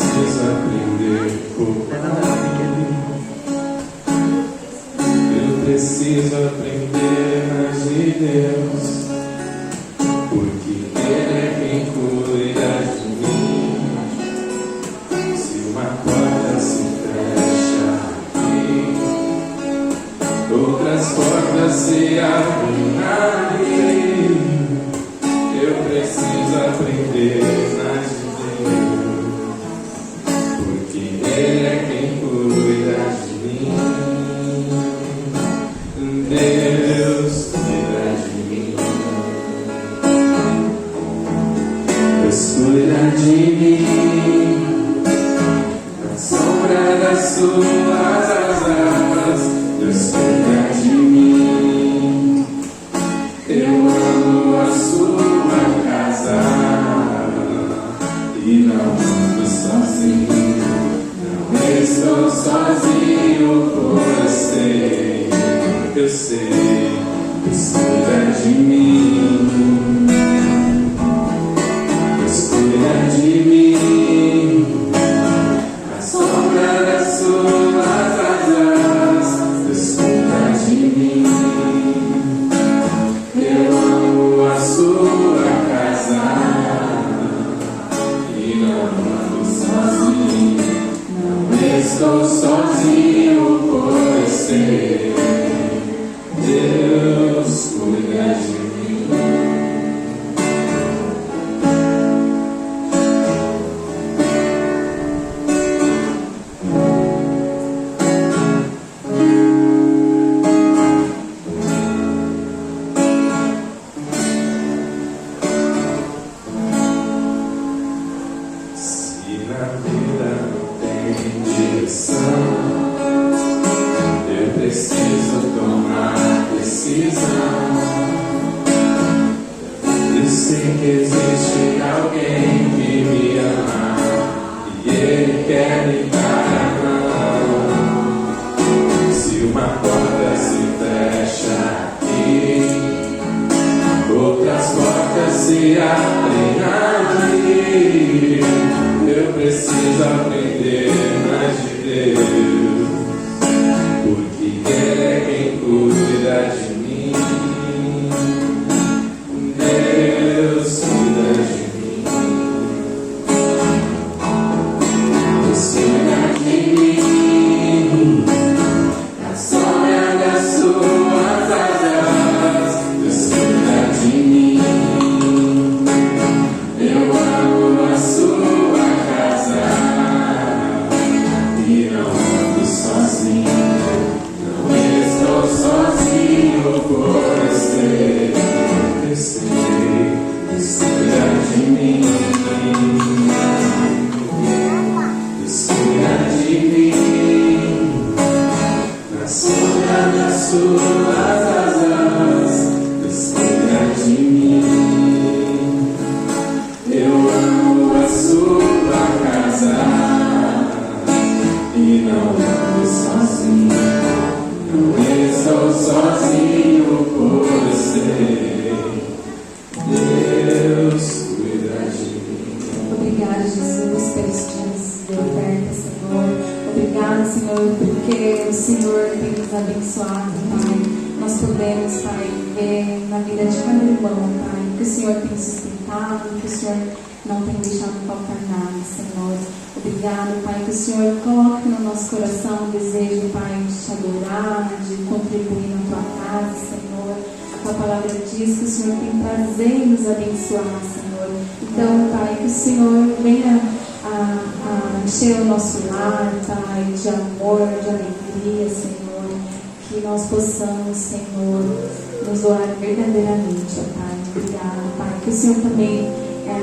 preciso aprender eu preciso aprender mais de Deus, porque Ele é quem cuida de mim. Se uma porta se fecha aqui, outras portas se abrem ali. Eu preciso aprender mais de Deus, porque Ele é quem cuida de mim. Deus cuida de mim. Deus cuida de mim. Na sombra das suas asas, Deus cuida de mim. Eu amo a sua casa e não ando sozinho. Não estou sozinho, pois eu sei, Deus cuida de mim. Deus cuida de mim. Na sombra das suas asas, Deus cuida de mim. Eu amo a sua casa e não ando sozinho. Não estou sozinho, pois sei, Deus cuida de mim. Se na vida não tem direção, eu preciso tomar decisão. Eu sei que existe alguém que me ama e Ele quer me dar a mão. Se uma porta se fecha aqui, outras portas se abrem ali. Eu preciso aprender mais de Deus, porque Ele é quem cuida de mim. Deus cuida de mim. Deus cuida de mim. Na sombra das suas asas, Deus cuida de mim. Eu amo a sua casa e não ando sozinho. Não estou sozinho, pois sei, Deus cuida de mim. Deus cuida de mim. Na sombra das suas asas, Deus cuida de mim. Eu amo a sua casa e não ando sozinho. Não estou sozinho, pois sei, Deus cuida de mim. Obrigada, Jesus, pelos dias de oferta, Senhor. Obrigada, Senhor, porque o Senhor tem nos abençoado, Pai. Nós podemos, Pai, ver na vida de cada irmão, Pai, que o Senhor tem sustentado, que o Senhor não tem deixado faltar nada, Senhor. Obrigado, Pai, que o Senhor coloque no nosso coração o desejo, Pai, de te adorar, de contribuir na tua casa, Senhor. A tua palavra diz que o Senhor tem prazer em nos abençoar, Senhor. Então, Pai, que o Senhor venha a encher o nosso lar, Pai, de amor, de alegria, Senhor. Que nós possamos, Senhor, nos doar verdadeiramente, ó Pai. Obrigado, Pai. Que o Senhor também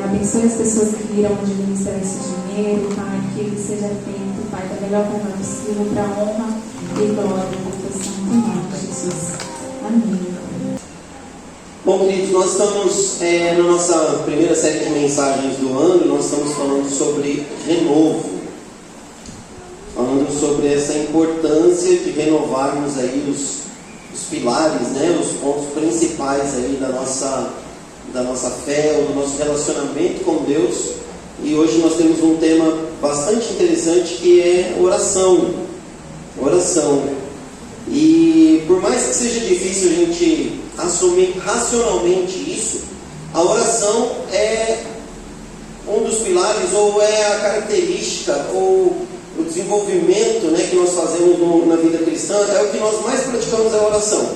abençoe as pessoas que irão administrar esse dinheiro, Pai. Que ele seja feito, Pai, da melhor forma possível, para a honra e glória do teu santo nome, Jesus. Amém. Bom, queridos, nós estamos na nossa primeira série de mensagens do ano. Nós estamos falando sobre renovo, falando sobre essa importância de renovarmos aí os pilares, né, os pontos principais aí da nossa fé, ou do nosso relacionamento com Deus. E hoje nós temos um tema bastante interessante que é oração. Oração. E por mais que seja difícil a gente assumir racionalmente isso, a oração é um dos pilares, ou é a característica, ou o desenvolvimento, né, que nós fazemos na vida cristã, é o que nós mais praticamos, é a oração.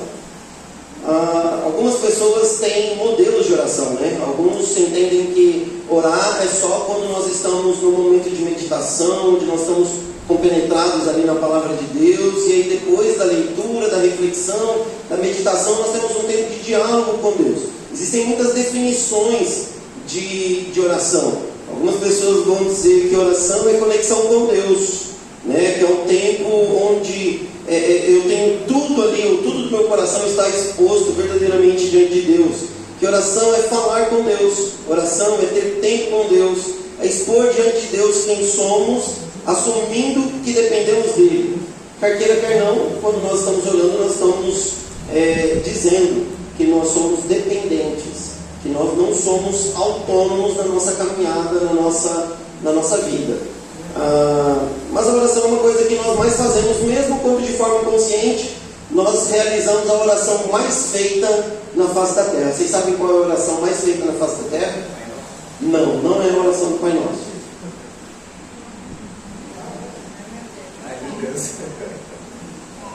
Algumas pessoas têm modelos de oração, né? Alguns entendem que orar é só quando nós estamos no momento de meditação, onde nós estamos compenetrados ali na palavra de Deus, e aí depois da leitura, da reflexão, da meditação, nós temos um tempo de diálogo com Deus. Existem muitas definições de oração. Algumas pessoas vão dizer que oração é conexão com Deus, né? Que é o tempo onde eu tenho tudo ali, tudo do meu coração está exposto verdadeiramente diante de Deus. Que oração é falar com Deus, oração é ter tempo com Deus, é expor diante de Deus quem somos, assumindo que dependemos dele. Quer queira, quer não, quando nós estamos orando, nós estamos dizendo que nós somos dependentes, que nós não somos autônomos na nossa caminhada, na nossa vida. Mas a oração é uma coisa que nós mais fazemos, mesmo quando de forma consciente nós realizamos a oração mais feita na face da terra. Vocês sabem qual é a oração mais feita na face da terra? Não é a oração do Pai Nosso.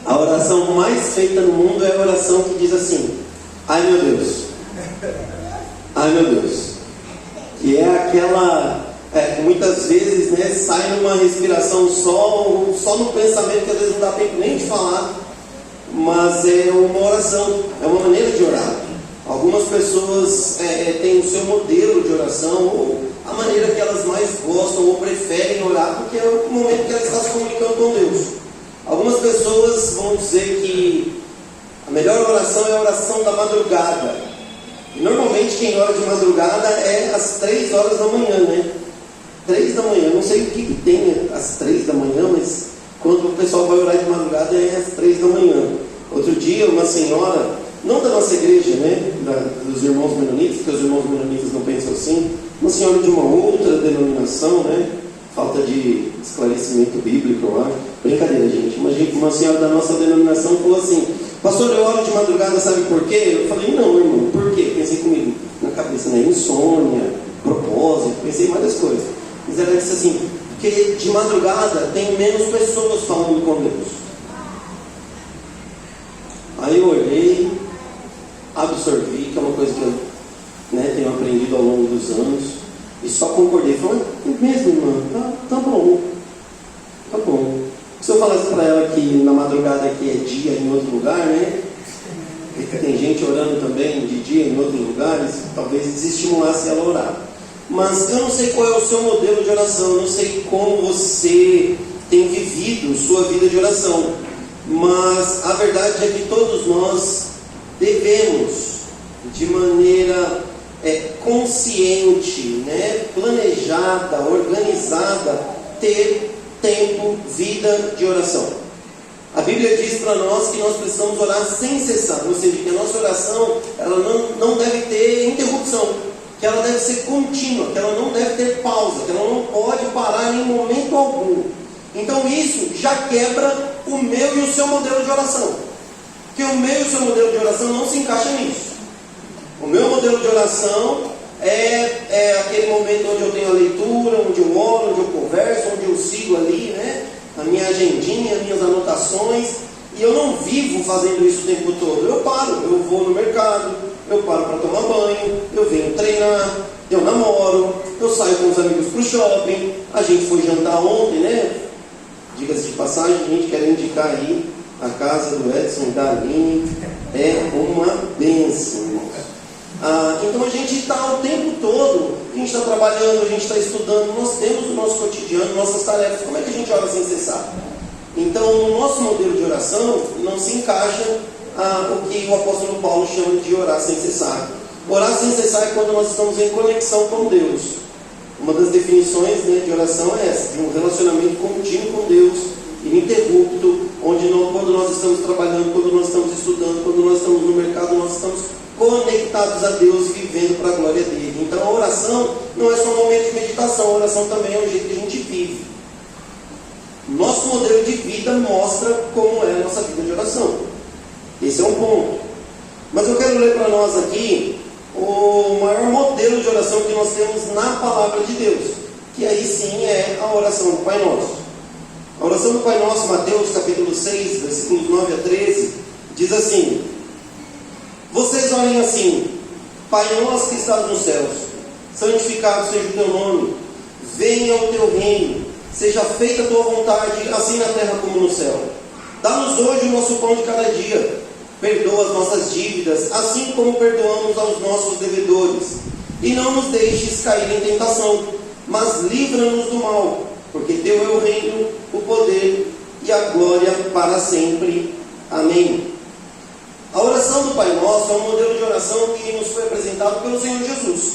A oração mais feita no mundo é a oração que diz assim: ai meu Deus, ai meu Deus. Que é aquela, muitas vezes, né, sai numa respiração só no pensamento, que às vezes não dá tempo nem de falar, mas é uma oração, é uma maneira de orar. Algumas pessoas têm o seu modelo de oração, ou a maneira que elas mais gostam ou preferem orar, porque é o momento que elas estão se comunicando com Deus. Algumas pessoas vão dizer que a melhor oração é a oração da madrugada. E normalmente quem ora de madrugada é às 3 horas da manhã, né? 3 da manhã, não sei o que tem às 3 da manhã, mas quando o pessoal vai orar de madrugada é às 3 da manhã. Outro dia, uma senhora, não da nossa igreja, né, dos irmãos menonitas, porque os irmãos menonitas não pensam assim, uma senhora de uma outra denominação, né, falta de esclarecimento bíblico, eu acho. Brincadeira, gente. Uma senhora da nossa denominação falou assim: pastor, eu oro de madrugada, sabe por quê? Eu falei: não, irmão, por quê? Pensei comigo, na cabeça, né, insônia, propósito, pensei em várias coisas. Mas ela disse assim: porque de madrugada tem menos pessoas falando com Deus. Aí eu olhei, absorvi, que é uma coisa que eu, né, tenho aprendido ao longo dos anos, e só concordei. Falei: é mesmo, irmã? Tá bom. Tá bom. Se eu falasse para ela que na madrugada aqui é dia em outro lugar, né? Tem gente orando também de dia em outros lugares, talvez desestimulasse ela a orar. Mas eu não sei qual é o seu modelo de oração, eu não sei como você tem vivido sua vida de oração. Mas a verdade é que todos nós devemos, de maneira consciente, né, planejada, organizada, ter tempo, vida de oração. A Bíblia diz para nós que nós precisamos orar sem cessar, ou seja, que a nossa oração ela não deve ter interrupção, que ela deve ser contínua, que ela não deve ter pausa, que ela não pode parar em momento algum. Então isso já quebra o meu e o seu modelo de oração, porque o meu e o seu modelo de oração não se encaixam nisso. O meu modelo de oração é aquele momento onde eu tenho a leitura, onde eu oro, onde eu converso, onde eu sigo ali, né, a minha agendinha, as minhas anotações, e eu não vivo fazendo isso o tempo todo. Eu paro, eu vou no mercado, eu paro para tomar banho, eu venho treinar, eu namoro, eu saio com os amigos para o shopping, a gente foi jantar ontem, né? Diga-se de passagem, a gente quer indicar aí a casa do Edson e da Aline, é uma bênção, irmãos. Então a gente está o tempo todo, a gente está trabalhando, a gente está estudando, nós temos o nosso cotidiano, nossas tarefas. Como é que a gente ora sem cessar? Então, no nosso modelo de oração, não se encaixa o que o apóstolo Paulo chama de orar sem cessar. Orar sem cessar é quando nós estamos em conexão com Deus. Uma das definições, né, de oração é essa, de um relacionamento contínuo com Deus, ininterrupto, onde quando nós estamos trabalhando, quando nós estamos estudando, quando nós estamos no mercado, nós estamos conectados a Deus e vivendo para a glória dele. Então a oração não é só um momento de meditação, a oração também é um jeito que a gente vive vive. Nosso modelo de vida mostra como é a nossa vida de oração. Esse é um ponto. Mas eu quero ler para nós aqui o maior modelo de oração que nós temos na palavra de Deus, que aí sim é a oração do Pai Nosso. A oração do Pai Nosso, Mateus capítulo 6, versículos 9 a 13, diz assim: vocês orem assim: Pai nosso que estás nos céus, santificado seja o teu nome, venha o teu reino, seja feita a tua vontade, assim na terra como no céu. Dá-nos hoje o nosso pão de cada dia, perdoa as nossas dívidas, assim como perdoamos aos nossos devedores, e não nos deixes cair em tentação, mas livra-nos do mal, porque teu é o reino, o poder e a glória para sempre. Amém. A oração do Pai Nosso é um modelo de oração que nos foi apresentado pelo Senhor Jesus.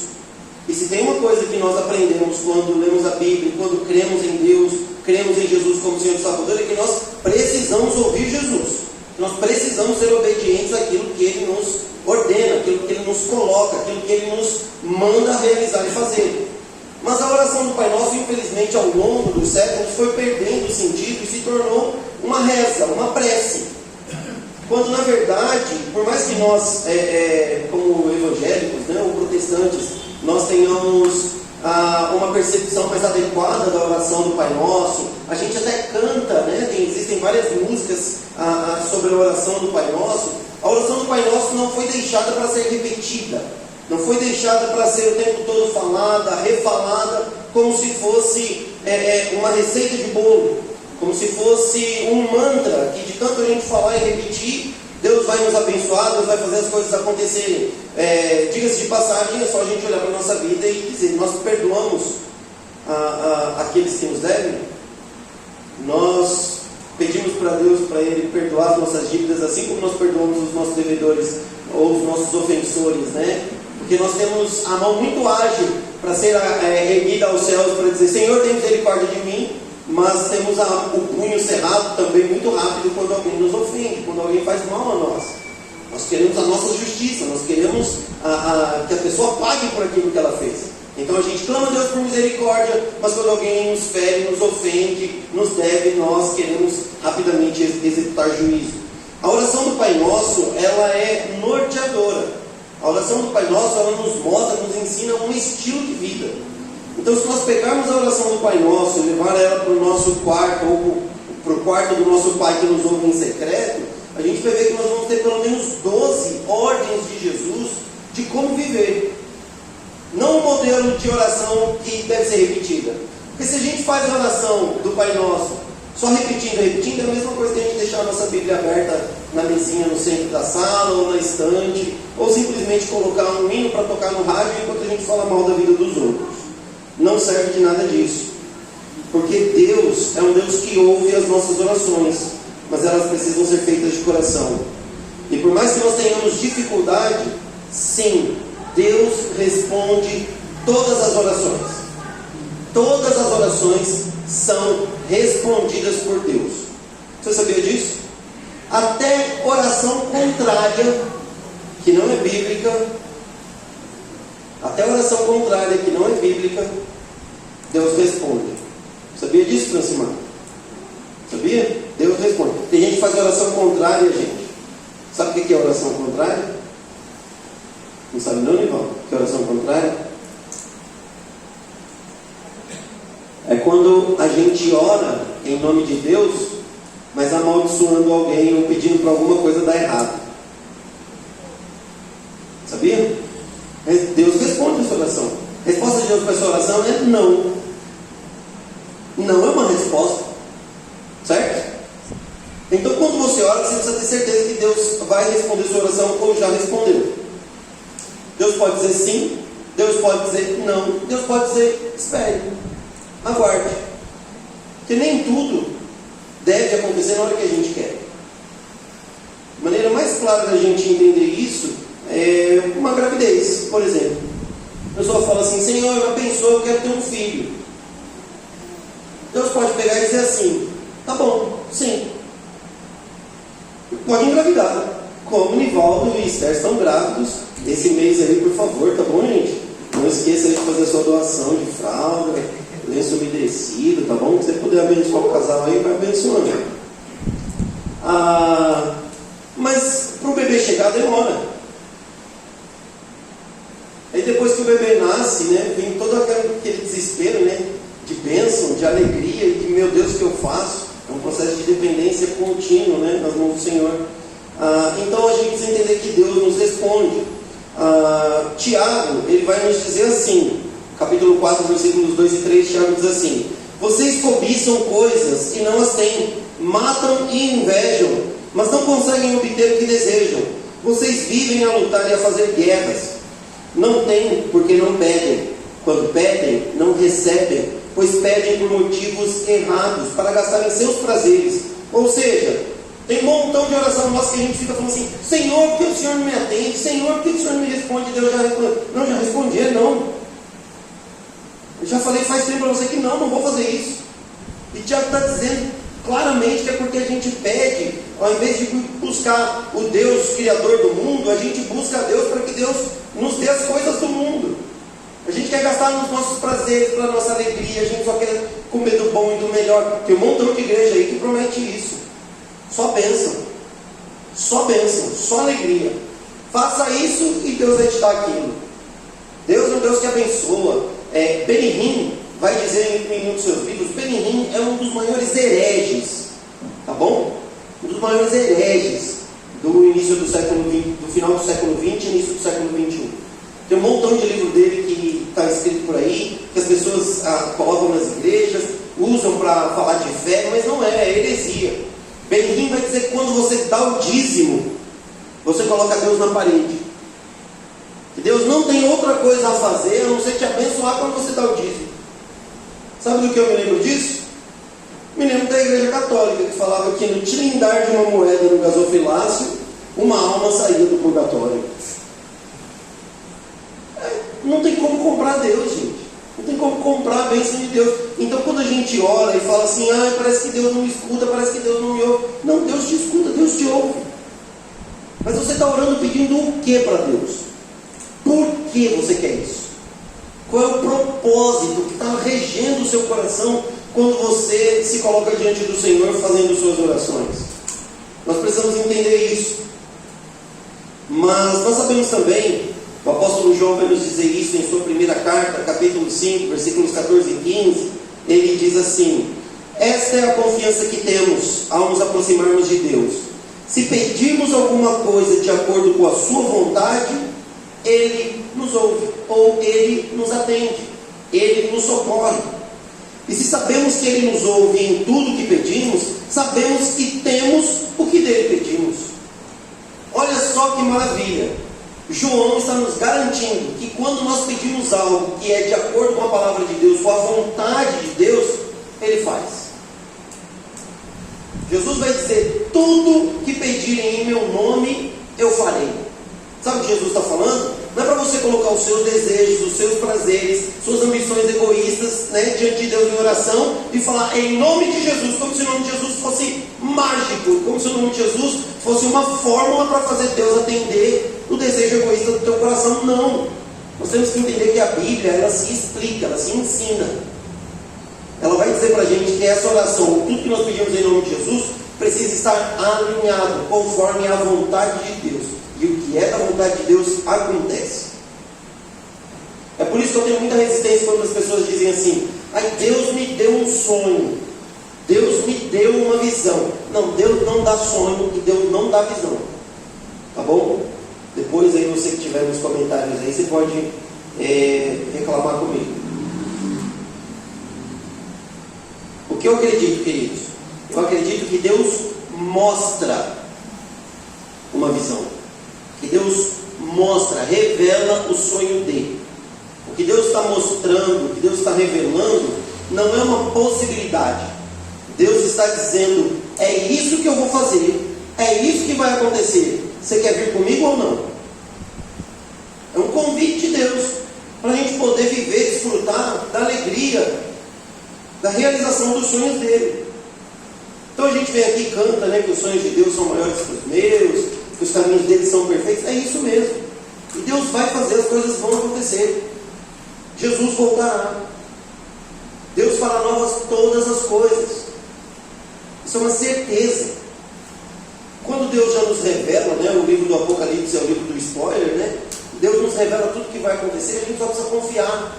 E se tem uma coisa que nós aprendemos quando lemos a Bíblia, quando cremos em Deus, cremos em Jesus como Senhor e Salvador, é que nós precisamos ouvir Jesus. Nós precisamos ser obedientes àquilo que Ele nos ordena, aquilo que Ele nos coloca, aquilo que Ele nos manda realizar e fazer. Mas a oração do Pai Nosso, infelizmente, ao longo dos séculos, foi perdendo o sentido e se tornou uma reza, uma prece. Quando, na verdade, por mais que nós, como evangélicos, né, ou protestantes, nós tenhamos uma percepção mais adequada da oração do Pai Nosso, a gente até canta, né, existem várias músicas sobre a oração do Pai Nosso. A oração do Pai Nosso não foi deixada para ser repetida, não foi deixada para ser o tempo todo falada, refalada, como se fosse uma receita de bolo, como se fosse um mantra, que de tanto a gente falar e repetir, Deus vai nos abençoar, Deus vai fazer as coisas acontecerem. Diga-se de passagem, é só a gente olhar para a nossa vida e dizer: nós perdoamos aqueles que nos devem, nós pedimos para Deus, para Ele perdoar as nossas dívidas, assim como nós perdoamos os nossos devedores ou os nossos ofensores, né? Porque nós temos a mão muito ágil para ser erguida aos céus, para dizer: Senhor, tem misericórdia de mim. Mas temos o punho cerrado também muito rápido quando alguém nos ofende, quando alguém faz mal a nós. Nós queremos a nossa justiça, nós queremos que a pessoa pague por aquilo que ela fez. Então a gente clama a Deus por misericórdia, mas quando alguém nos fere, nos ofende, nos deve, nós queremos rapidamente executar juízo. A oração do Pai Nosso, ela é norteadora. A oração do Pai Nosso, ela nos mostra, nos ensina um estilo de vida. Então, se nós pegarmos a oração do Pai Nosso e levar ela para o nosso quarto, ou para o quarto do nosso Pai que nos ouve em secreto, a gente vai ver que nós vamos ter pelo menos 12 ordens de Jesus de como viver. Não um modelo de oração que deve ser repetida. Porque se a gente faz a oração do Pai Nosso só repetindo, é a mesma coisa que a gente deixar a nossa Bíblia aberta na mesinha no centro da sala, ou na estante, ou simplesmente colocar um hino para tocar no rádio enquanto a gente fala mal da vida dos outros. Não serve de nada disso, porque Deus é um Deus que ouve as nossas orações, mas elas precisam ser feitas de coração. E por mais que nós tenhamos dificuldade, sim, Deus responde todas as orações. Todas as orações são respondidas por Deus. Você sabia disso? Até oração contrária, que não é bíblica, até oração contrária, que não é bíblica, Deus responde. Sabia disso, Francimar? Sabia? Deus responde. Tem gente que faz oração contrária, gente. Sabe o que é oração contrária? Não sabe não, Nival? O que é oração contrária? É quando a gente ora em nome de Deus, mas amaldiçoando alguém ou pedindo para alguma coisa dar errado. Sabia? Deus responde a sua oração. A resposta de Deus para a sua oração é não. Não é uma resposta. Certo? Então, quando você ora, você precisa ter certeza que Deus vai responder a sua oração ou já respondeu. Deus pode dizer sim, Deus pode dizer não, Deus pode dizer espere, aguarde. Porque nem tudo deve acontecer na hora que a gente quer. A maneira mais clara da gente entender isso é uma gravidez, por exemplo. A pessoa fala assim: Senhor, eu abençoe, eu quero ter um filho. Deus pode pegar e dizer assim: tá bom, sim, pode engravidar. Como Nivaldo e Esther estão grávidos esse mês aí, por favor, tá bom, gente? Não esqueça de fazer a sua doação de fralda, bênção umedecida, tá bom? Se você puder abençoar o casal aí, vai abençoando. Mas para o bebê chegar demora. Aí depois que o bebê nasce, né, vem todo aquele desespero, né, de bênção, de alegria, de meu Deus, o que eu faço? É um processo de dependência contínuo, né, nas mãos do Senhor. Então a gente precisa entender que Deus nos responde. Tiago, ele vai nos dizer assim, capítulo 4, versículos 2 e 3, Tiago diz assim: vocês cobiçam coisas e não as têm, matam e invejam, mas não conseguem obter o que desejam. Vocês vivem a lutar e a fazer guerras. Não têm porque não pedem. Quando pedem, não recebem, pois pedem por motivos errados, para gastarem seus prazeres. Ou seja, tem um montão de oração nossa que a gente fica falando assim: Senhor, por que o Senhor não me atende? Senhor, por que o Senhor não me responde? Deus já responde. Não, já respondi, não. Eu já falei faz tempo para você que não vou fazer isso. E Tiago está dizendo claramente que é porque a gente pede, ao invés de buscar o Deus Criador do mundo, a gente busca a Deus para que Deus nos dê as coisas do mundo. A gente quer gastar nos nossos prazeres, para a nossa alegria, a gente só quer comer do bom e do melhor. Tem um montão de igreja aí que promete isso. Só bênção, só alegria. Faça isso e Deus vai te dar aquilo. Deus é um Deus que abençoa. Benihim vai dizer em um dos seus livros, Benihim é um dos maiores hereges, tá bom? Um dos maiores hereges do início do século XX, do final do século XX e início do século XXI. Tem um montão de livro dele que está escrito por aí, que as pessoas colocam nas igrejas, usam para falar de fé, mas não é heresia. Benihim vai dizer que quando você dá o dízimo, você coloca Deus na parede. Que Deus não tem outra coisa a fazer a não ser te abençoar quando você dá o dízimo. Sabe do que eu me lembro disso? Me lembro da igreja católica, que falava que no tilindar de uma moeda no gasofilácio, uma alma saía do purgatório. Não tem como comprar Deus, gente. Não tem como comprar a bênção de Deus. Então quando a gente ora e fala assim: parece que Deus não me escuta, parece que Deus não me ouve. Não, Deus te escuta, Deus te ouve. Mas você está orando pedindo o que para Deus? Por que você quer isso? Qual é o propósito que está regendo o seu coração quando você se coloca diante do Senhor fazendo suas orações? Nós precisamos entender isso. Mas nós sabemos também, o apóstolo João vai nos dizer isso em sua primeira carta, capítulo 5, versículos 14 e 15. Ele diz assim: esta é a confiança que temos ao nos aproximarmos de Deus. Se pedirmos alguma coisa de acordo com a sua vontade, Ele nos ouve, ou Ele nos atende, Ele nos socorre. E se sabemos que Ele nos ouve em tudo que pedimos, sabemos que temos o que dele pedimos. Olha só que maravilha! João está nos garantindo que quando nós pedimos algo que é de acordo com a palavra de Deus, com a vontade de Deus, Ele faz. Jesus vai dizer: tudo que pedirem em meu nome, eu farei. Sabe o que Jesus está falando? Não é para você colocar os seus desejos, os seus prazeres, suas ambições egoístas, né, diante de Deus em oração e falar em nome de Jesus, como se o nome de Jesus fosse mágico, como se o nome de Jesus fosse uma fórmula para fazer Deus atender o desejo egoísta do teu coração. Não. Nós temos que entender que a Bíblia, ela se explica, ela se ensina. Ela vai dizer para a gente que essa oração, tudo que nós pedimos em nome de Jesus, precisa estar alinhado conforme a vontade de Deus. E o que é da vontade de Deus acontece. É por isso que eu tenho muita resistência quando as pessoas dizem assim: Deus me deu um sonho, Deus me deu uma visão. Não, Deus não dá sonho e Deus não dá visão. Tá bom? Depois aí você que tiver nos comentários aí, você pode reclamar comigo. O que eu acredito, queridos? Eu acredito que Deus mostra uma visão. Que Deus mostra, revela o sonho dele. O que Deus está mostrando, o que Deus está revelando, não é uma possibilidade. Deus está dizendo: é isso que eu vou fazer, é isso que vai acontecer. Você quer vir comigo ou não? É um convite de Deus para a gente poder viver, desfrutar da alegria, da realização dos sonhos dele. Então a gente vem aqui e canta, né, que os sonhos de Deus são maiores que os meus, que os caminhos dele são perfeitos. É isso mesmo. E Deus vai fazer, as coisas vão acontecer. Jesus voltará. Deus fará novas todas as coisas. Isso é uma certeza. Quando Deus já nos revela, né, o livro do Apocalipse é o livro do spoiler, né? Deus nos revela tudo o que vai acontecer, a gente só precisa confiar,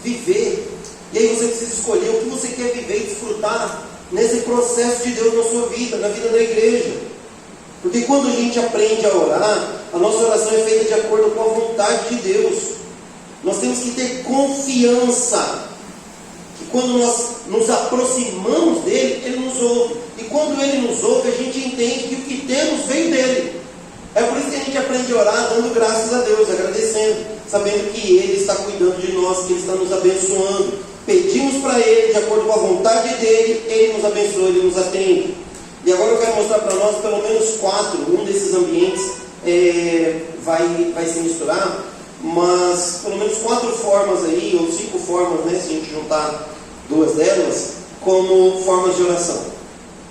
viver. E aí você precisa escolher o que você quer viver e desfrutar nesse processo de Deus na sua vida, na vida da igreja. Porque quando a gente aprende a orar, a nossa oração é feita de acordo com a vontade de Deus. Nós temos que ter confiança que quando nós nos aproximamos dele, ele nos ouve. E quando ele nos ouve, a gente entende que o que temos veio dele. É por isso que a gente aprende a orar dando graças a Deus, agradecendo, sabendo que ele está cuidando de nós, que ele está nos abençoando. Pedimos para ele, de acordo com a vontade dele, ele nos abençoa, ele nos atende. E agora eu quero mostrar para nós pelo menos 4, um desses ambientes vai se misturar, mas pelo menos 4 formas aí, ou 5 formas, né, se a gente juntar 2 delas, como formas de oração.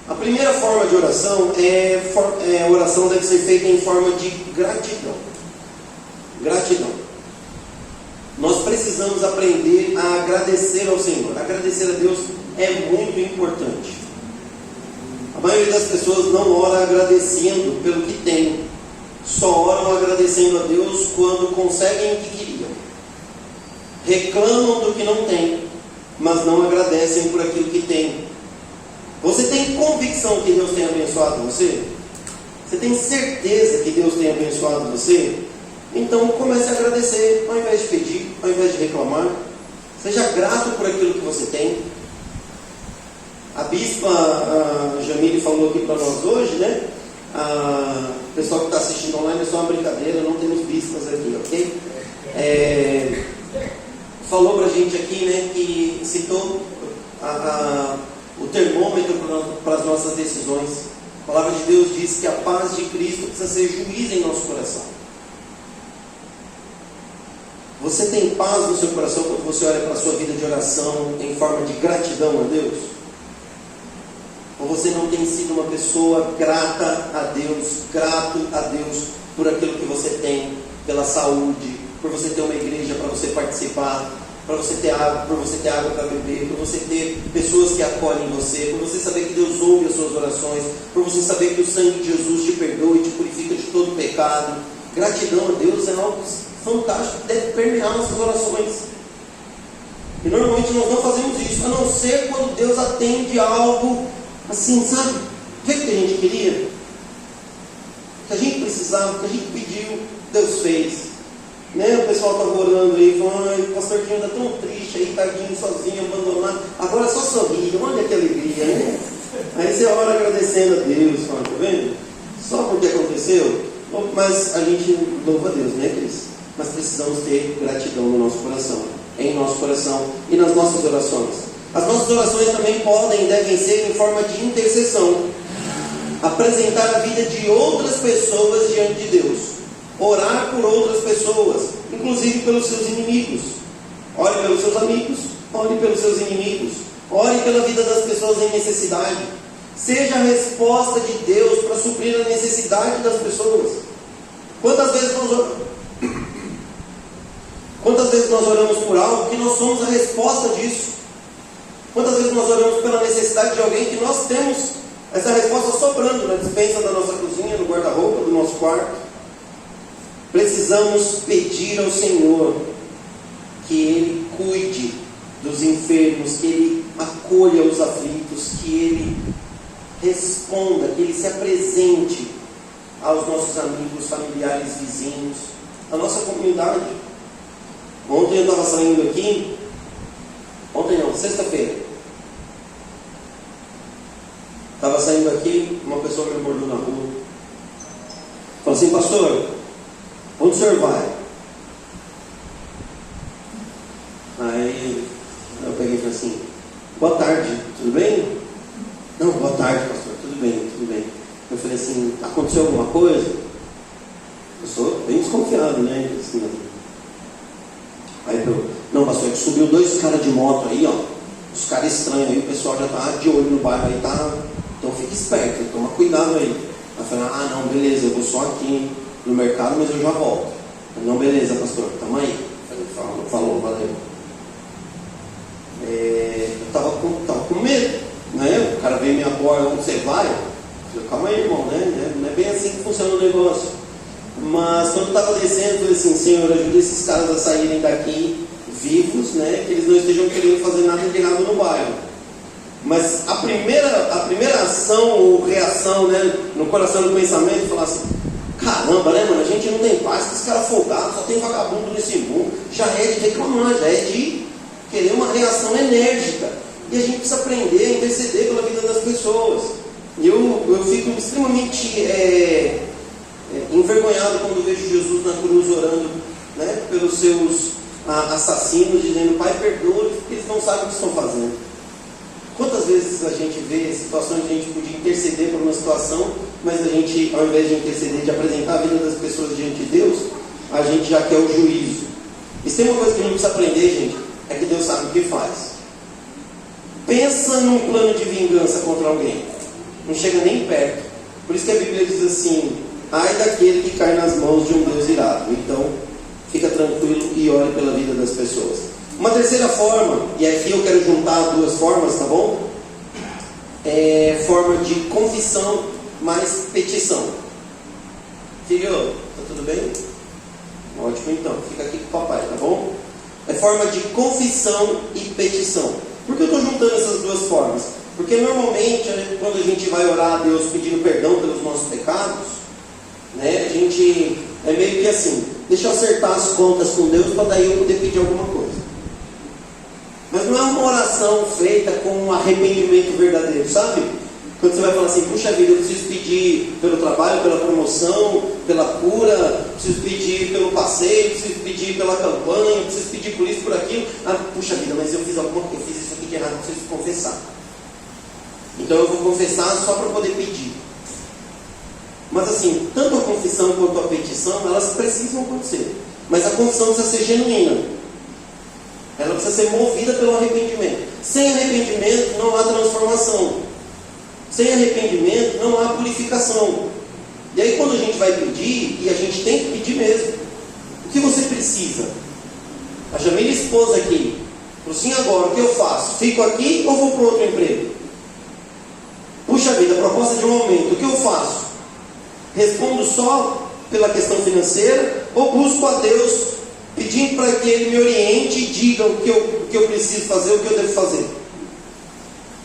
A primeira forma de oração a oração deve ser feita em forma de gratidão. Gratidão. Nós precisamos aprender a agradecer ao Senhor. Agradecer a Deus é muito importante. A maioria das pessoas não ora agradecendo pelo que tem. Só oram agradecendo a Deus quando conseguem o que queriam. Reclamam do que não tem, mas não agradecem por aquilo que tem. Você tem convicção que Deus tem abençoado você? Você tem certeza que Deus tem abençoado você? Então comece a agradecer, ao invés de pedir, ao invés de reclamar. Seja grato por aquilo que você tem. A bispa Jamile falou aqui para nós hoje, né? O pessoal que está assistindo online é só uma brincadeira, não temos bispas aqui, ok? Falou para a gente aqui, né? Que citou o termômetro para as nossas decisões. A palavra de Deus diz que a paz de Cristo precisa ser juiz em nosso coração. Você tem paz no seu coração quando você olha para a sua vida de oração em forma de gratidão a Deus? Ou você não tem sido uma pessoa grata a Deus, grato a Deus por aquilo que você tem, pela saúde, por você ter uma igreja para você participar, por você ter água para beber, por você ter pessoas que acolhem você, por você saber que Deus ouve as suas orações, por você saber que o sangue de Jesus te perdoa e te purifica de todo pecado. Gratidão a Deus é algo fantástico que deve permear nossas orações. E normalmente nós não fazemos isso, a não ser quando Deus atende algo assim, sabe? Do jeito que a gente queria, que a gente precisava, que a gente pediu, Deus fez. Né? O pessoal estava orando aí, falando, ai, o pastor Dinho está tão triste aí, tadinho, sozinho, abandonado. Agora é só sorrir, olha que alegria, né? Aí você ora agradecendo a Deus, fala, tá vendo? Só porque aconteceu, mas a gente louva a Deus, né, Cris? Mas precisamos ter gratidão no nosso coração, em nosso coração e nas nossas orações. As nossas orações também podem e devem ser em forma de intercessão. Apresentar a vida de outras pessoas diante de Deus. Orar por outras pessoas, inclusive pelos seus inimigos. Ore pelos seus amigos, ore pelos seus inimigos. Ore pela vida das pessoas em necessidade. Seja a resposta de Deus para suprir a necessidade das pessoas. Quantas vezes nós oramos por algo que nós somos a resposta disso? Quantas vezes nós oramos pela necessidade de alguém que nós temos essa resposta sobrando na despensa da nossa cozinha, no guarda-roupa, do nosso quarto? Precisamos pedir ao Senhor que Ele cuide dos enfermos, que Ele acolha os aflitos, que Ele responda, que Ele se apresente aos nossos amigos, familiares, vizinhos, à nossa comunidade. Ontem eu estava saindo aqui, sexta-feira, estava saindo aqui, uma pessoa me abordou na rua, falou assim, pastor, onde o senhor vai? Aí eu peguei e falei assim, boa tarde, tudo bem? Não, boa tarde, pastor, tudo bem, tudo bem. Eu falei assim, aconteceu alguma coisa? Eu sou bem desconfiado, né? Assim, aí eu, não, pastor, que subiu 2 caras de moto aí, ó, os caras estranhos aí, o pessoal já tá de olho no bairro aí, tá? Então fica esperto, toma cuidado aí. Aí eu falei, não, beleza, eu vou só aqui no mercado, mas eu já volto. Não, beleza, pastor, tamo aí. Falou, valeu. eu estava com medo, né? O cara veio me apoiar, onde você vai? Eu falei, calma aí, irmão, né? Não é bem assim que funciona o negócio. Mas quando eu estava descendo, eu falei assim, Senhor, ajuda esses caras a saírem daqui vivos, né? Que eles não estejam querendo fazer nada de errado no bairro. Mas a primeira ação ou reação, né, no coração do pensamento, falar assim, caramba, né, mano, a gente não tem paz, que esse cara folgado, só tem vagabundo nesse mundo. Já é de reclamar, já é de querer uma reação enérgica. E a gente precisa aprender a interceder pela vida das pessoas. E eu fico extremamente envergonhado quando vejo Jesus na cruz orando, né, pelos seus assassinos, dizendo, Pai, perdoa, porque eles não sabem o que estão fazendo. Quantas vezes a gente vê situações que a gente podia interceder por uma situação, mas a gente, ao invés de interceder, de apresentar a vida das pessoas diante de Deus, a gente já quer o juízo. E se tem uma coisa que a gente precisa aprender, gente, é que Deus sabe o que faz. Pensa num plano de vingança contra alguém, não chega nem perto. Por isso que a Bíblia diz assim, ai daquele que cai nas mãos de um Deus irado. Então, fica tranquilo e ore pela vida das pessoas. Uma terceira forma, e aqui eu quero juntar duas formas, tá bom? É forma de confissão mais petição. Filho, tá tudo bem? Ótimo então, fica aqui com o papai, tá bom? É forma de confissão e petição. Por que eu estou juntando essas duas formas? Porque normalmente, né, quando a gente vai orar a Deus pedindo perdão pelos nossos pecados, né, a gente é meio que assim, deixa eu acertar as contas com Deus para daí eu poder pedir alguma coisa. Mas não é uma oração feita com um arrependimento verdadeiro, sabe? Quando você vai falar assim, puxa vida, eu preciso pedir pelo trabalho, pela promoção, pela cura, preciso pedir pelo passeio, preciso pedir pela campanha, preciso pedir por isso, por aquilo. Ah, puxa vida, mas eu fiz isso aqui de errado, preciso confessar. Então eu vou confessar só para poder pedir. Mas assim, tanto a confissão quanto a petição, elas precisam acontecer. Mas a confissão precisa ser genuína. Ela precisa ser movida pelo arrependimento. Sem arrependimento não há transformação. Sem arrependimento não há purificação. E aí quando a gente vai pedir, e a gente tem que pedir mesmo, o que você precisa? A Jamila esposa aqui, falou assim, agora o que eu faço? Fico aqui ou vou para outro emprego? Puxa vida, proposta de um aumento, o que eu faço? Respondo só pela questão financeira ou busco a Deus pedindo para que Ele me oriente e diga o que eu preciso fazer, o que eu devo fazer?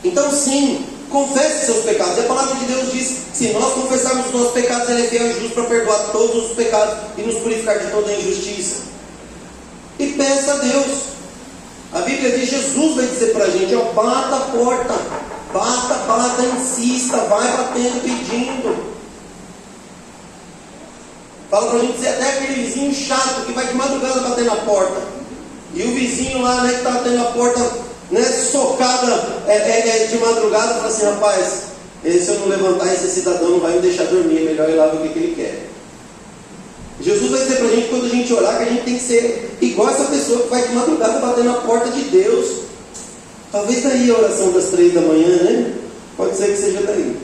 Então sim, confesse seus pecados. E a palavra de Deus diz, se nós confessarmos os nossos pecados, Ele é fiel e justo para perdoar todos os pecados e nos purificar de toda a injustiça. E peça a Deus. A Bíblia diz, Jesus vai dizer para a gente, ó, bata a porta, bata, insista, vai batendo, pedindo. Fala pra gente ser até aquele vizinho chato que vai de madrugada bater na porta. E o vizinho lá, né, que está tendo a porta, né, socada de madrugada, fala assim, rapaz, se eu não levantar, esse cidadão não vai me deixar dormir, é melhor ir lá ver o que ele quer. Jesus vai dizer pra gente, quando a gente orar, que a gente tem que ser igual essa pessoa que vai de madrugada bater na porta de Deus. Talvez daí a oração das 3 da manhã, né? Pode ser que seja daí.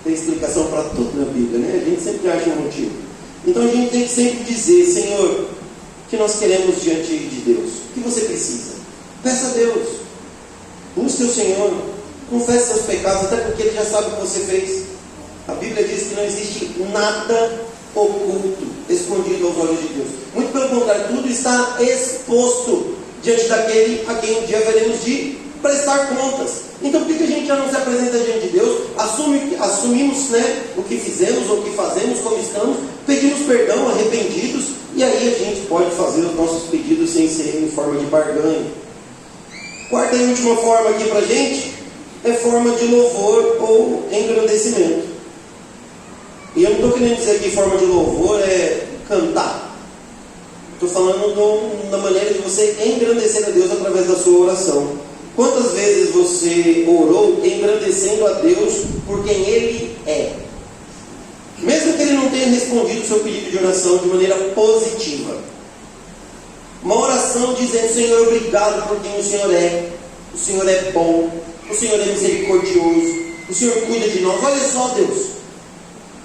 Tem explicação para tudo na Bíblia, né? A gente sempre acha um motivo. Então a gente tem que sempre dizer, Senhor, o que nós queremos diante de Deus? O que você precisa? Peça a Deus. Busque o Senhor. Confesse seus pecados, até porque Ele já sabe o que você fez. A Bíblia diz que não existe nada oculto, escondido aos olhos de Deus. Muito pelo contrário, tudo está exposto diante daquele a quem um dia veremos de prestar contas. Então por que a gente já não se apresenta diante de Deus? Assumimos, né, o que fizemos ou o que fazemos, como estamos, pedimos perdão, arrependidos, e aí a gente pode fazer os nossos pedidos sem ser em forma de barganha. Quarta e última forma aqui para a gente é forma de louvor ou engrandecimento. E eu não estou querendo dizer que forma de louvor é cantar. Estou falando da maneira de você engrandecer a Deus através da sua oração. Quantas vezes você orou engrandecendo a Deus por quem Ele é? Mesmo que Ele não tenha respondido o seu pedido de oração de maneira positiva. Uma oração dizendo, Senhor, obrigado por quem o Senhor é. O Senhor é bom. O Senhor é misericordioso. O Senhor cuida de nós. Olha só, Deus.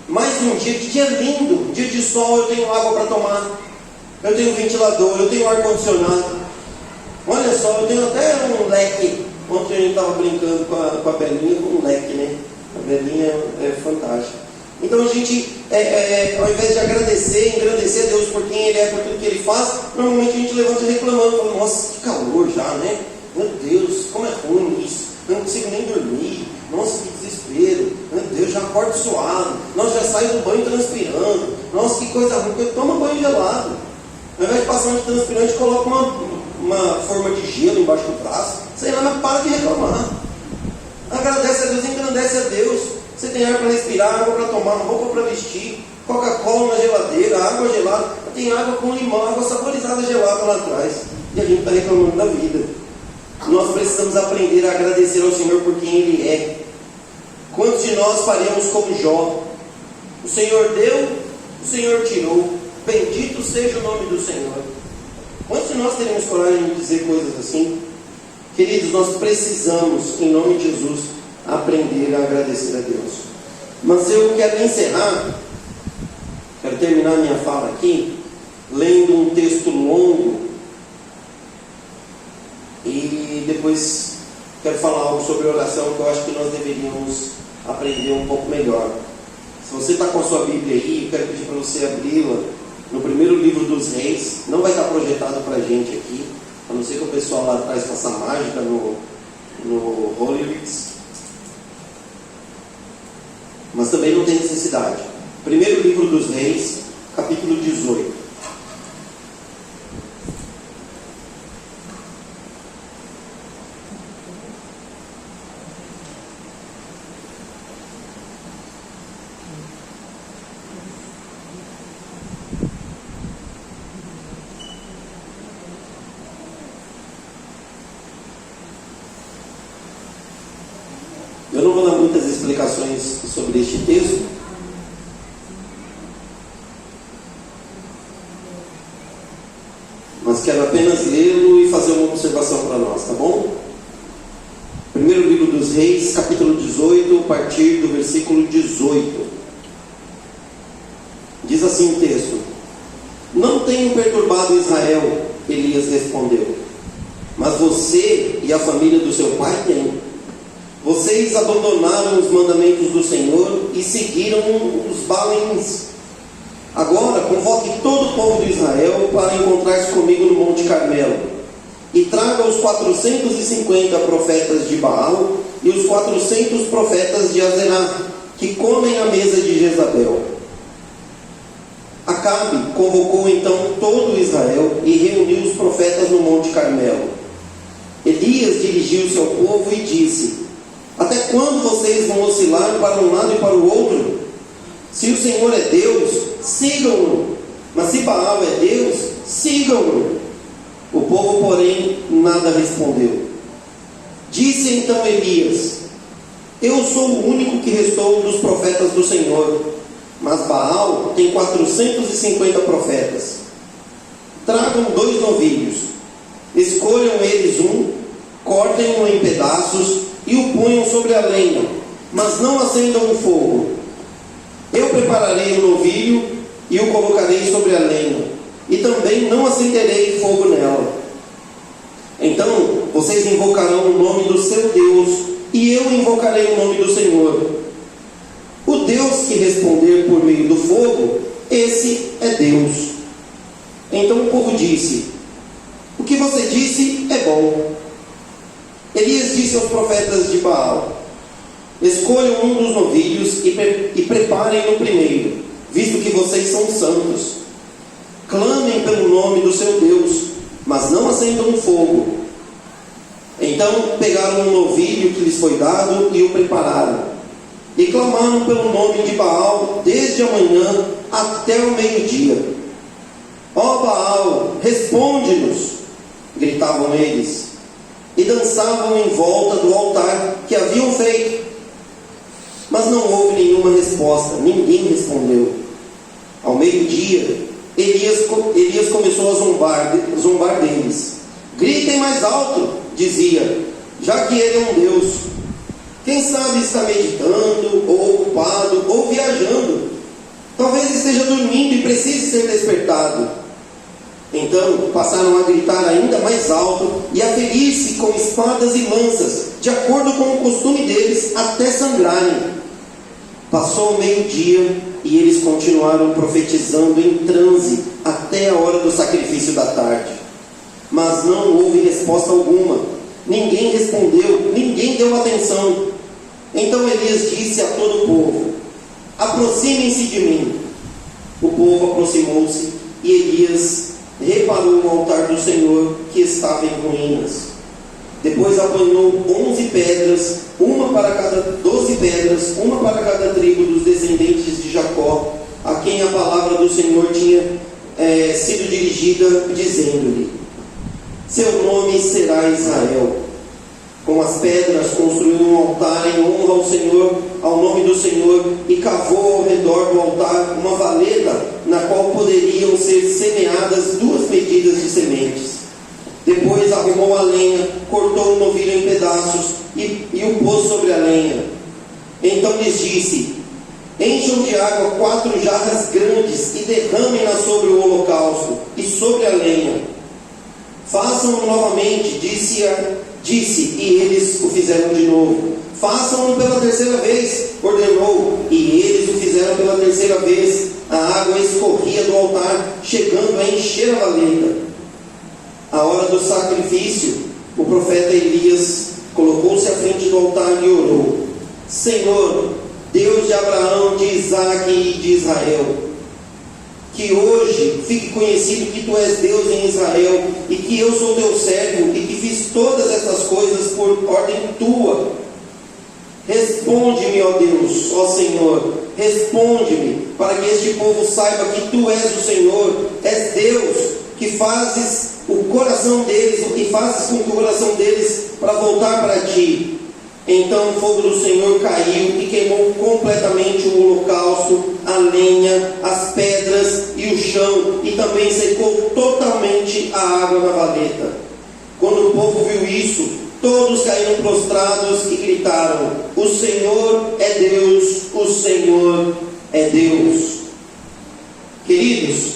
Mais um dia, que dia lindo. Dia de sol, eu tenho água para tomar. Eu tenho ventilador, eu tenho ar-condicionado. Olha só, eu tenho até um leque. Ontem a gente estava brincando com a Belinha com um leque, né? A Belinha é fantástica. Então a gente, ao invés de agradecer, engrandecer a Deus por quem Ele é, por tudo que Ele faz, normalmente a gente levanta reclamando, falando, nossa, que calor já, né? Meu Deus, como é ruim isso, eu não consigo nem dormir, nossa, que desespero, meu Deus, já acordo suado, nossa, já saio do banho transpirando, nossa, que coisa ruim, porque toma banho gelado. Ao invés de passar um transpirante, coloca uma forma de gelo embaixo do braço, sei lá, mas para de reclamar. Agradece a Deus, engrandece a Deus. Você tem ar para respirar, água para tomar, roupa para vestir, Coca-Cola na geladeira, água gelada, tem água com limão, água saborizada gelada lá atrás. E a gente está reclamando da vida. Nós precisamos aprender a agradecer ao Senhor por quem Ele é. Quantos de nós faremos como Jó? O Senhor deu, o Senhor tirou. Bendito seja o nome do Senhor. Quantos de nós teremos coragem de dizer coisas assim? Queridos, nós precisamos, em nome de Jesus, aprender a agradecer a Deus. Mas eu quero encerrar, quero terminar minha fala aqui, lendo um texto longo, e depois quero falar algo sobre oração que eu acho que nós deveríamos aprender um pouco melhor. Se você está com a sua Bíblia aí, eu quero pedir para você abri-la no primeiro livro dos Reis. Não vai estar projetado para a gente aqui, a não ser que o pessoal lá atrás faça mágica no Hollywood. Mas também não tem necessidade. Primeiro livro dos Reis, capítulo 18. Eu não vou dar muitas explicações sobre este texto, mas quero apenas lê-lo e fazer uma observação para nós, tá bom? Primeiro livro dos Reis, capítulo 18, a partir do versículo 18. Diz assim o texto: Não tenho perturbado Israel, Elias respondeu, mas você e a família do seu pai têm. Vocês abandonaram os mandamentos do Senhor e seguiram os Baalins. Agora convoque todo o povo de Israel para encontrar-se comigo no Monte Carmelo, e traga os 450 profetas de Baal e os 400 profetas de Azerá, que comem à mesa de Jezabel. Acabe convocou então todo Israel e reuniu os profetas no Monte Carmelo. Elias dirigiu-se ao povo e disse: Até quando vocês vão oscilar para um lado e para o outro? Se o Senhor é Deus, sigam-no. Mas se Baal é Deus, sigam-no. O povo, porém, nada respondeu. Disse então Elias: Eu sou o único que restou dos profetas do Senhor, mas Baal tem 450 profetas. Tragam 2 novilhos, escolham eles um, cortem-no em pedaços e o ponham sobre a lenha, mas não acendam o fogo. Eu prepararei o novilho e o colocarei sobre a lenha, e também não acenderei fogo nela. Então vocês invocarão o nome do seu Deus, e eu invocarei o nome do Senhor. O Deus que responder por meio do fogo, esse é Deus. Então o povo disse: O que você disse é bom. Elias disse aos profetas de Baal: Escolham um dos novilhos e preparem-no primeiro, visto que vocês são santos. Clamem pelo nome do seu Deus, mas não acendam fogo. Então pegaram um novilho que lhes foi dado e o prepararam, e clamaram pelo nome de Baal desde a manhã até o meio-dia. Ó Baal, responde-nos, gritavam eles, e dançavam em volta do altar que haviam feito. Mas não houve nenhuma resposta, ninguém respondeu. Ao meio-dia, Elias começou a zombar deles. Gritem mais alto, dizia, já que ele é um Deus. Quem sabe está meditando, ou ocupado, ou viajando. Talvez esteja dormindo e precise ser despertado. Então passaram a gritar ainda mais alto e a ferir-se com espadas e lanças, de acordo com o costume deles, até sangrarem. Passou o meio-dia e eles continuaram profetizando em transe até a hora do sacrifício da tarde. Mas não houve resposta alguma. Ninguém respondeu, ninguém deu atenção. Então Elias disse a todo o povo: aproximem-se de mim. O povo aproximou-se e Elias reparou o altar do Senhor que estava em ruínas. Depois apanhou 11 pedras, 12 pedras, uma para cada tribo dos descendentes de Jacó, a quem a palavra do Senhor tinha sido dirigida, dizendo-lhe: seu nome será Israel. Com as pedras construiu um altar em honra ao Senhor, ao nome do Senhor, e cavou ao redor do altar uma valeta, na qual poderiam ser semeadas 2 medidas de sementes. Depois arrumou a lenha, cortou o novilho em pedaços e o pôs sobre a lenha. Então lhes disse: encham de água 4 jarras grandes e derramem-na sobre o holocausto e sobre a lenha. Façam-no novamente, disse, e eles o fizeram de novo. Façam-no pela 3ª vez, ordenou, e eles o fizeram pela 3ª vez. A água escorria do altar, chegando a encher a valeta. À hora do sacrifício, o profeta Elias colocou-se à frente do altar e orou: Senhor, Deus de Abraão, de Isaque e de Israel, que hoje fique conhecido que Tu és Deus em Israel, e que eu sou Teu servo, e que fiz todas essas coisas por ordem Tua. Responde-me, ó Deus, ó Senhor, responde-me, para que este povo saiba que Tu és o Senhor, és Deus, que fazes o coração deles, o que fazes com que o coração deles para voltar para Ti. Então o fogo do Senhor caiu e queimou completamente o holocausto, a lenha, as pedras e o chão, e também secou totalmente a água na valeta. Quando o povo viu isso, todos caíram prostrados e gritaram: o Senhor é Deus, o Senhor é Deus. Queridos,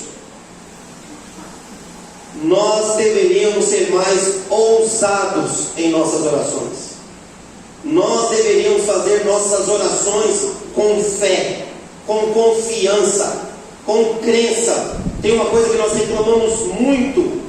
nós deveríamos ser mais ousados em nossas orações. Nós deveríamos fazer nossas orações com fé, com confiança, com crença. Tem uma coisa que nós reclamamos muito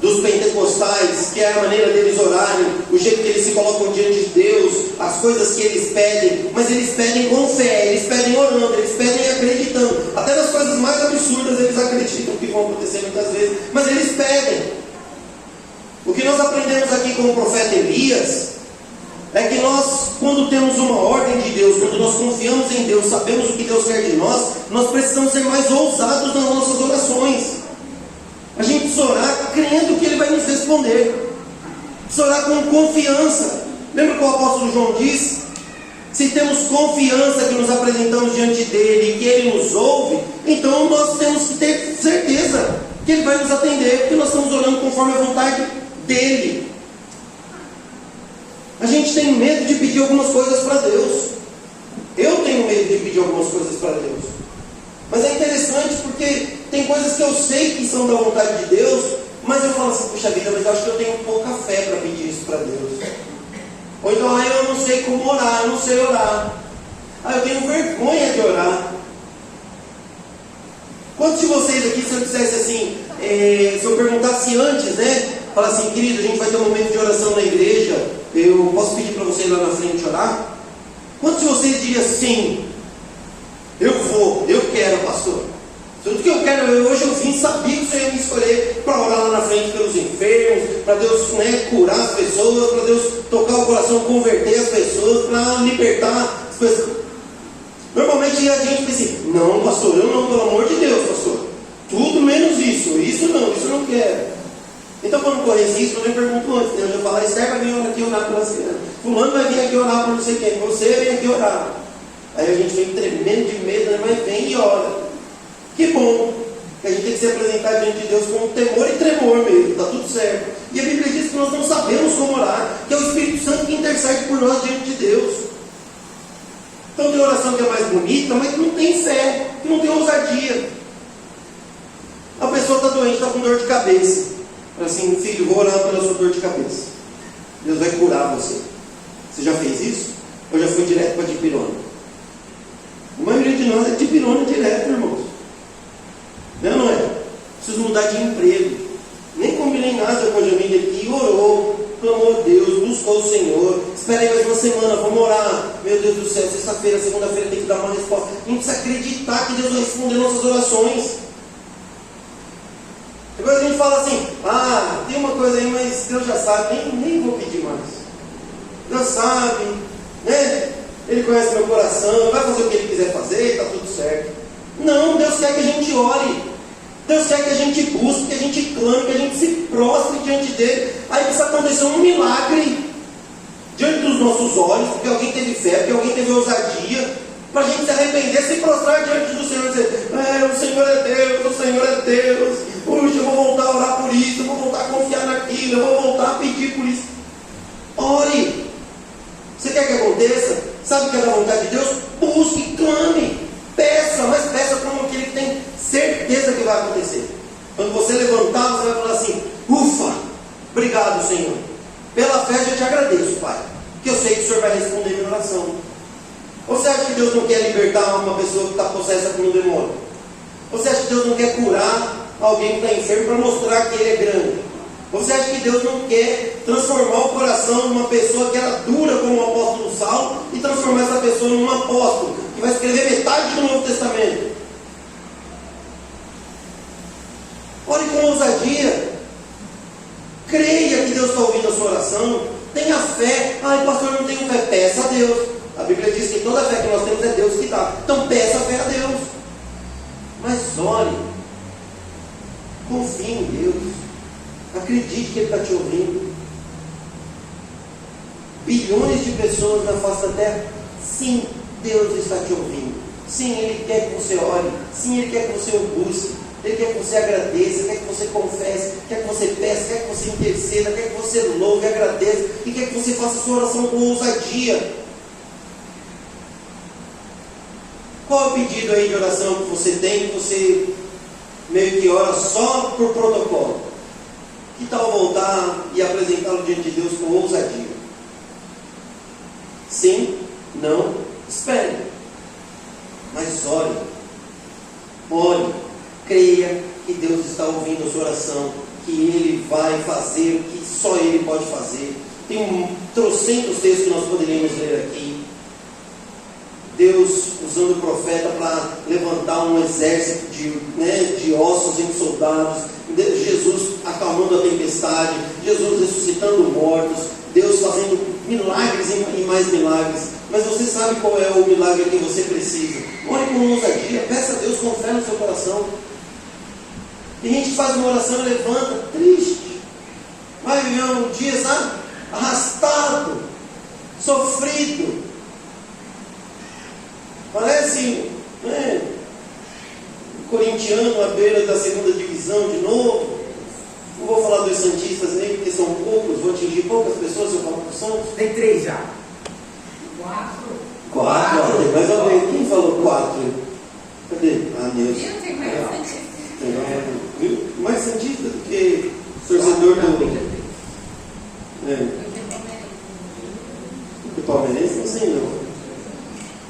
dos pentecostais, que é a maneira deles orarem, o jeito que eles se colocam diante de Deus, as coisas que eles pedem, mas eles pedem com fé, eles pedem orando, eles pedem acreditando. Até nas coisas mais absurdas eles acreditam que vão acontecer muitas vezes, mas eles pedem. O que nós aprendemos aqui com o profeta Elias é que nós, quando temos uma ordem de Deus, quando nós confiamos em Deus, sabemos o que Deus quer de nós, nós precisamos ser mais ousados nas nossas orações. A gente precisa orar crendo que Ele vai nos responder, precisa orar com confiança. Lembra que o apóstolo João diz? Se temos confiança que nos apresentamos diante dEle e que Ele nos ouve, então nós temos que ter certeza que Ele vai nos atender, porque nós estamos orando conforme a vontade dEle. A gente tem medo de pedir algumas coisas para Deus. Eu tenho medo de pedir algumas coisas para Deus. Mas é interessante porque tem coisas que eu sei que são da vontade de Deus, mas eu falo assim: puxa vida, mas eu acho que eu tenho pouca fé para pedir isso para Deus. Ou então, eu não sei como orar, eu não sei orar. Eu tenho vergonha de orar. Quantos de vocês aqui, se eu dissesse assim, se eu perguntasse antes, falar assim: querido, a gente vai ter um momento de oração na igreja, eu posso pedir para você ir lá na frente orar? Quantos de vocês diriam sim? Eu vou, eu quero, pastor. Tudo que eu quero, hoje eu vim, sabia que o Senhor ia me escolher para orar lá na frente pelos enfermos, para Deus curar as pessoas, para Deus tocar o coração, converter as pessoas, para libertar as pessoas. Normalmente a gente pensa assim: não, pastor, eu não, pelo amor de Deus, pastor. Tudo menos isso eu não quero. Então quando corresse isso, eu nem pergunto antes, Deus vai falar: Esther vai vir aqui orar pelas crianças, fulano vai vir aqui orar por não sei quem, você vem aqui orar. Aí a gente vem tremendo de medo, mas vem e ora. Que bom, que a gente tem que se apresentar diante de Deus com temor e tremor mesmo, está tudo certo. E a Bíblia diz que nós não sabemos como orar, que é o Espírito Santo que intercede por nós diante de Deus. Então tem oração que é mais bonita, mas que não tem fé, que não tem ousadia. A pessoa pessoa está doente, está com dor de cabeça. Fala assim, filho, vou orar pela sua dor de cabeça. Deus vai curar você. Você já fez isso? Ou já foi direto para a dipirona? A maioria de nós é dipirona direto, irmãos. Não é? Preciso mudar de emprego. Nem combinei nada com a Jamília aqui. Orou, clamou a Deus, buscou o Senhor. Espera aí mais uma semana, vamos orar. Meu Deus do céu, sexta-feira, segunda-feira tem que dar uma resposta. A gente precisa acreditar que Deus vai responder nossas orações. Depois a gente fala assim, tem uma coisa aí, mas Deus já sabe, nem vou pedir mais. Deus sabe, né? Ele conhece meu coração, vai fazer o que Ele quiser fazer, está tudo certo. Não, Deus quer que a gente ore. Deus quer que a gente busque, que a gente clame, que a gente se prostre diante dEle. Aí precisa acontecer um milagre diante dos nossos olhos, porque alguém teve fé, porque alguém teve ousadia, para a gente se arrepender, se prostrar diante do Senhor e dizer, o Senhor é Deus, o Senhor é Deus. Puxa, eu vou voltar a orar por isso, eu vou voltar a confiar naquilo, eu vou voltar a pedir por isso. Ore. Você quer que aconteça? Sabe o que é da vontade de Deus? Busque, clame, peça, mas peça como aquele que tem certeza que vai acontecer. Quando você levantar, você vai falar assim, ufa, obrigado, Senhor. Pela fé eu te agradeço, Pai, porque eu sei que o Senhor vai responder minha oração. Ou você acha que Deus não quer libertar uma pessoa que está possessa por um demônio? Ou você acha que Deus não quer curar alguém que está enfermo para mostrar que Ele é grande? Ou você acha que Deus não quer transformar o coração de uma pessoa que era dura como o apóstolo Saulo e transformar essa pessoa num apóstolo que vai escrever metade do Novo Testamento? Ore com ousadia. Creia que Deus está ouvindo a sua oração. Tenha fé. Pastor, eu não tenho fé. Peça a Deus. A Bíblia diz que toda fé que nós temos é Deus que dá. Então peça a fé a Deus. Mas ore. Confie em Deus. Acredite que Ele está te ouvindo. Bilhões de pessoas na face da terra. Sim, Deus está te ouvindo. Sim, Ele quer que você ore. Sim, Ele quer que você o busque. Ele quer que você agradeça, quer que você confesse, quer que você peça, quer que você interceda, quer que você louve, agradeça e quer que você faça a sua oração com ousadia. Qual é o pedido aí de oração que você tem, que você meio que ora só por protocolo? Que tal voltar e apresentá-lo diante de Deus com ousadia? Sim, não, espere. Mas ore. Ore. Creia que Deus está ouvindo a sua oração, que Ele vai fazer o que só Ele pode fazer. Tem trocentos textos que nós poderíamos ler aqui. Deus usando o profeta para levantar um exército de ossos e soldados. Jesus acalmando a tempestade. Jesus ressuscitando mortos. Deus fazendo milagres e mais milagres. Mas você sabe qual é o milagre que você precisa. Ore com ousadia. Peça a Deus com fé no seu coração. Tem gente que faz uma oração e levanta triste. Vai viver um dia, sabe? Arrastado. Sofrido. Parece um corintiano à beira da segunda divisão de novo. Não vou falar dos santistas nem porque são poucos, vou atingir poucas pessoas se eu falar com os santos. Tem 3 já. 4? Tem mais alguém. Quem falou 4? Cadê? Deus. Tem mais santista. Mais santista do que torcedor do. Do palmeirense, não sei não.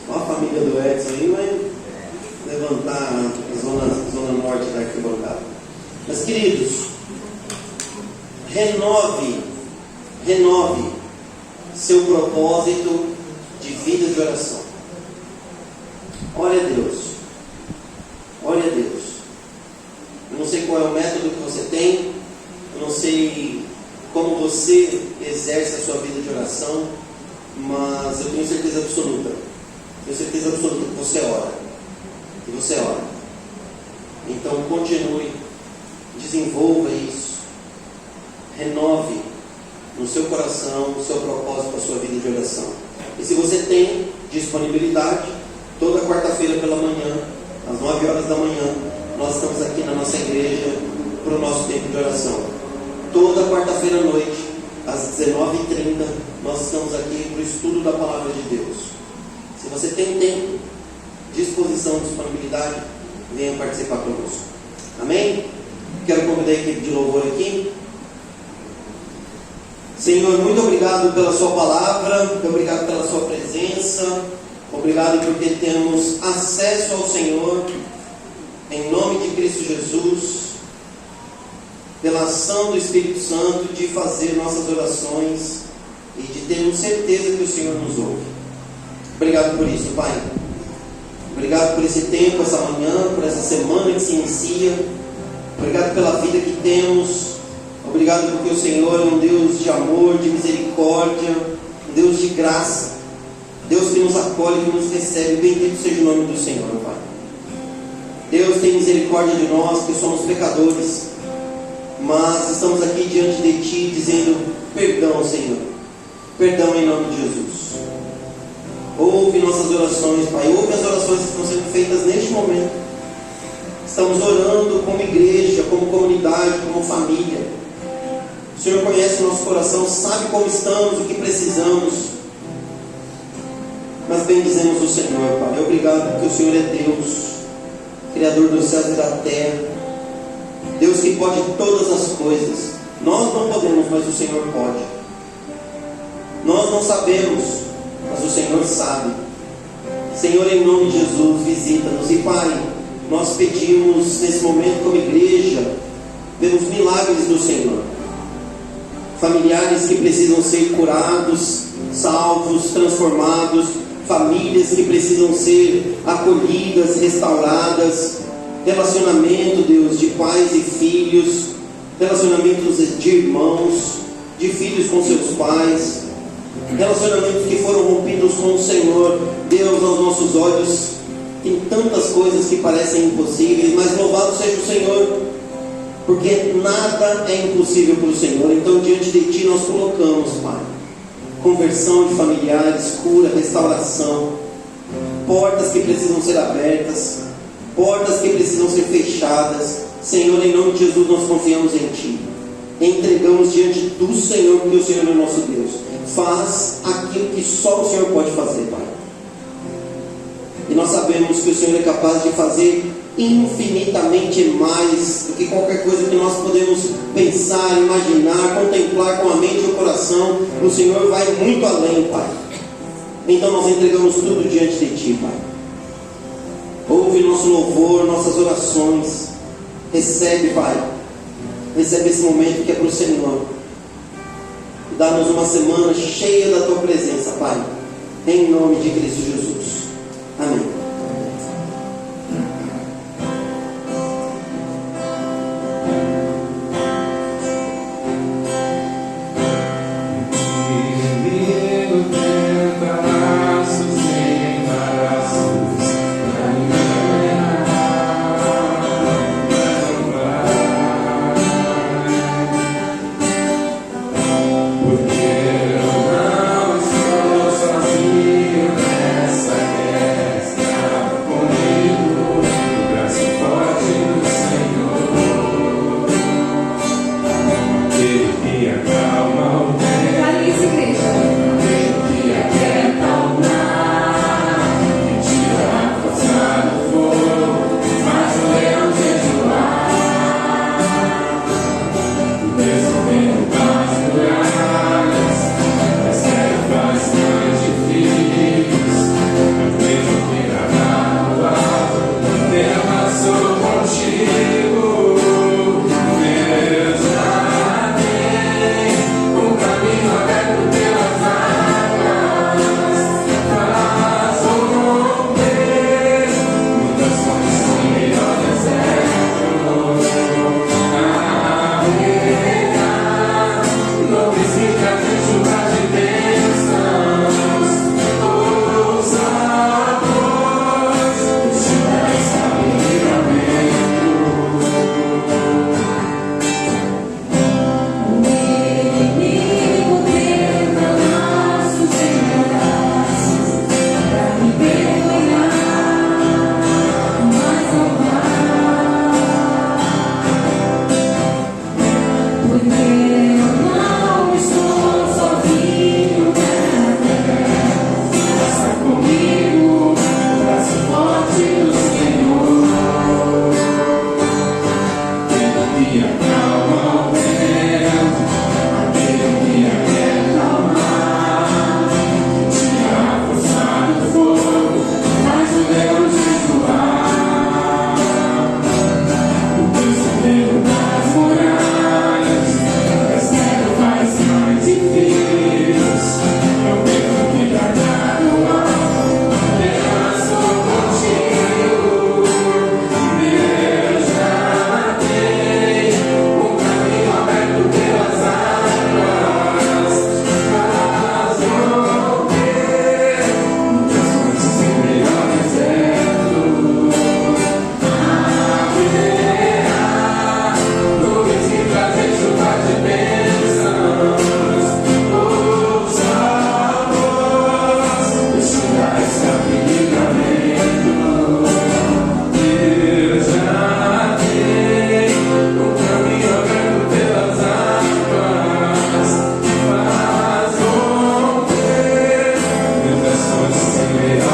Olha a família do Edson aí vai levantar a zona norte da arquibancada. Mas queridos, renove seu propósito de vida de oração. Ore a Deus. Ore a Deus. Eu não sei qual é o método que você tem, eu não sei como você exerce a sua vida de oração, mas eu tenho certeza absoluta que você ora. Que você ora. Então continue, desenvolva isso, renove no seu coração o seu propósito para a sua vida de oração. E se você tem disponibilidade, toda quarta-feira pela manhã, às 9 horas da manhã, nós estamos aqui na nossa igreja para o nosso tempo de oração. Toda quarta-feira à noite, às 19h30, nós estamos aqui para o estudo da Palavra de Deus. Se você tem tempo, disposição, disponibilidade, venha participar conosco. Amém? Quero convidar a equipe de louvor aqui. Senhor, muito obrigado pela sua palavra, muito obrigado pela sua presença, obrigado porque temos acesso ao Senhor, em nome de Cristo Jesus, pela ação do Espírito Santo, de fazer nossas orações e de termos certeza que o Senhor nos ouve. Obrigado por isso, Pai. Obrigado por esse tempo, essa manhã, por essa semana que se inicia. Obrigado pela vida que temos. Obrigado porque o Senhor é um Deus de amor, de misericórdia, um Deus de graça, Deus que nos acolhe, que nos recebe. Bendito seja o nome do Senhor, Pai. Deus tem misericórdia de nós, que somos pecadores, mas estamos aqui diante de Ti dizendo perdão, Senhor, perdão em nome de Jesus. Ouve nossas orações, Pai, ouve as orações que estão sendo feitas neste momento. Estamos orando como igreja, como comunidade, como família. O Senhor conhece o nosso coração, sabe como estamos, o que precisamos. Mas bendizemos o Senhor, Pai. Obrigado porque o Senhor é Deus, Criador dos céus e da terra. Deus que pode todas as coisas. Nós não podemos, mas o Senhor pode. Nós não sabemos, mas o Senhor sabe. Senhor, em nome de Jesus, visita-nos. E Pai, nós pedimos nesse momento como igreja, pelos milagres do Senhor. Familiares que precisam ser curados, salvos, transformados. Famílias que precisam ser acolhidas, restauradas. Relacionamento, Deus, de pais e filhos. Relacionamentos de irmãos, de filhos com seus pais. Relacionamentos que foram rompidos com o Senhor. Deus, aos nossos olhos, tem tantas coisas que parecem impossíveis, mas louvado seja o Senhor, porque nada é impossível para o Senhor. Então diante de Ti nós colocamos, Pai, conversão de familiares, cura, restauração, portas que precisam ser abertas, portas que precisam ser fechadas. Senhor, em nome de Jesus nós confiamos em Ti, entregamos diante do Senhor, porque o Senhor é o nosso Deus. Faz aquilo que só o Senhor pode fazer, Pai. E nós sabemos que o Senhor é capaz de fazer infinitamente mais do que qualquer coisa que nós podemos pensar, imaginar, contemplar com a mente e o coração. O Senhor vai muito além, Pai. Então nós entregamos tudo diante de Ti, Pai. Ouve nosso louvor, nossas orações. Recebe, Pai. Recebe esse momento que é para o Senhor. Dá-nos uma semana cheia da Tua presença, Pai. Em nome de Cristo Jesus. Amém. Porque eu não estou sozinho nessa guerra.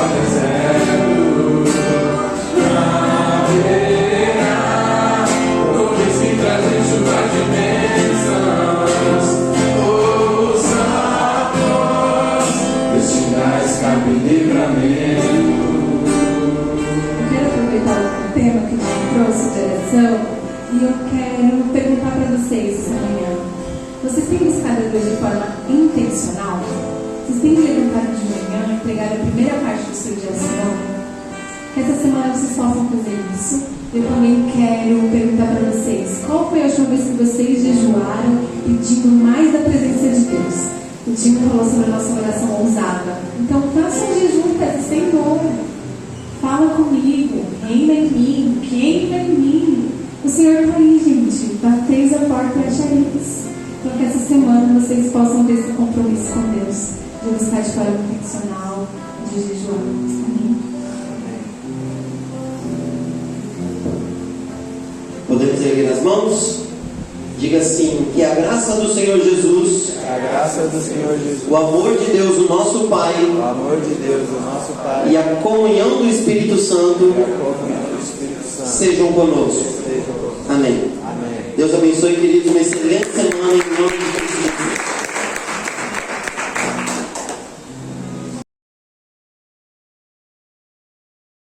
deserto. Haverá nuvens que trazem chuva de bênçãos. Ouça a voz, destinais cabe livramento. Eu quero aproveitar o tema que me trouxe de oração e eu quero perguntar para vocês essa manhã. Vocês têm buscado a Deus de forma intencional? Vocês têm levantado de manhã e entregar a primeira parte do seu dia ao Senhor? Que essa semana vocês possam fazer isso. Eu também quero perguntar para vocês: qual foi a última vez que vocês jejuaram pedindo mais da presença de Deus? O Timo falou sobre a nossa oração ousada. Então faça um jejum para esse Senhor. Fala comigo, reina em mim, queima em mim. O Senhor está aí, gente. Bateis a porta e achareis. Então que essa semana vocês possam ter esse compromisso com Deus, de buscar de forma intencional, de jejuar. Amém? Podemos erguer as mãos? Diga assim: que a graça do Senhor Jesus, A graça do Senhor Jesus, o amor de Deus, o nosso Pai, o amor de Deus, o nosso Pai, e a comunhão do Espírito Santo e a comunhão do Espírito Santo sejam conosco. sejam conosco. Amém. Amém. Deus abençoe, queridos, uma excelente semana em nome de